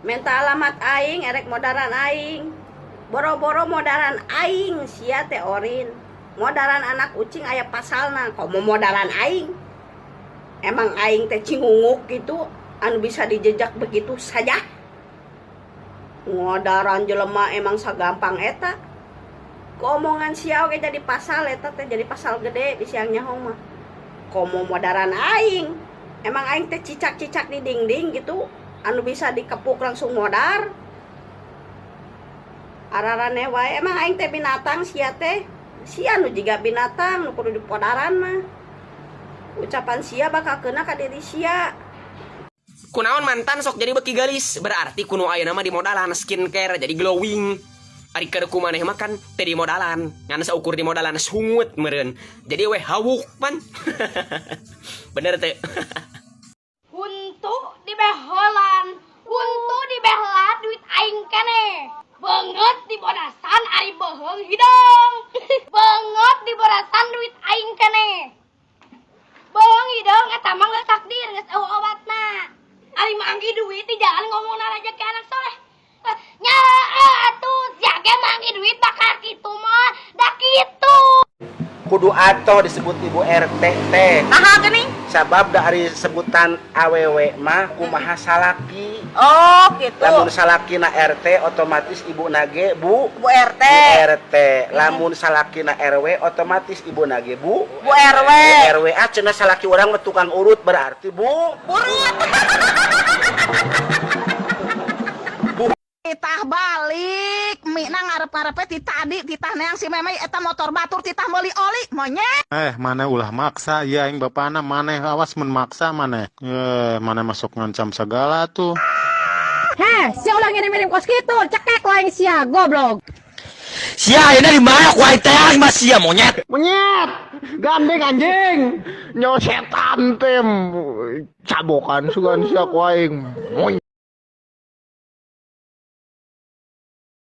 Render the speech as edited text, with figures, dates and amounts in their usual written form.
minta alamat aing erek modaran aing. Boro-boro modaran aing sia teh orin. Modaran anak ucing aya pasalna, komo modaran aing. Emang aing teh cingunguk gitu anu bisa dijejak begitu saja. Modaran jelema emang sagampang eta. Omongan sia oge jadi pasal eta teh jadi pasal gede di siang nyahong mah. Komo modaran aing. Emang aing teh cicak-cicak di dinding gitu anu bisa dikepuk langsung modar. Ararane wae emang aing teh binatang sia teh. Sia nu jiga binatang nu kudu dipodaran mah. Ucapan sia bakal kena ka diri sia. Kunaon mantan sok jadi beki galis, berarti kuno ayeuna mah di modalan skincare jadi glowing. Ari keur kumaneh mah kan teh di modalan, ngan saukur di modalan sungut meureun. Jadi we hawuk pan. Bener teh. Huntu di beholan, huntu di behela duit aing keneh. Beungeut di bodasan ari beheung hidung. Beungeut di bodasan duit aing keneh. Beheung hidung eta mah geus takdir geus eueuh obatna. Ari manggi duit di jalan ngomongna aja ke anak soleh. Nya atuh sia ge manggi duit bakal kitu mah da kitu. Kudu atoh disebut ibu RT teh. Naha geuning? Sabab dari sebutan awewe mah kumaha salaki. Oh, gitu. Lamun salakina RT otomatis ibu nage bu RT. Bu RT. Lamun salakina RW otomatis ibu nage bu RW. RW. Cenah salaki urang mah tukang urut berarti bu Urut. Titah balik, mina ngarep-ngarepe ti tadi titah neang si memei eta motor batur titah meuli oli monyet. Mana ulah maksa ya aing bapana maneh awas mun maksa maneh. Mana masuk ngancam segala tuh. Heh, si ulah ngirim-ngirim kos gitu, cekek lain sia, goblok. Sia ayeuna di mana ku aing teh mah sia monyet. Monyet, gandeng anjing, nyo setan tem, cabokan sugan sia ku aing.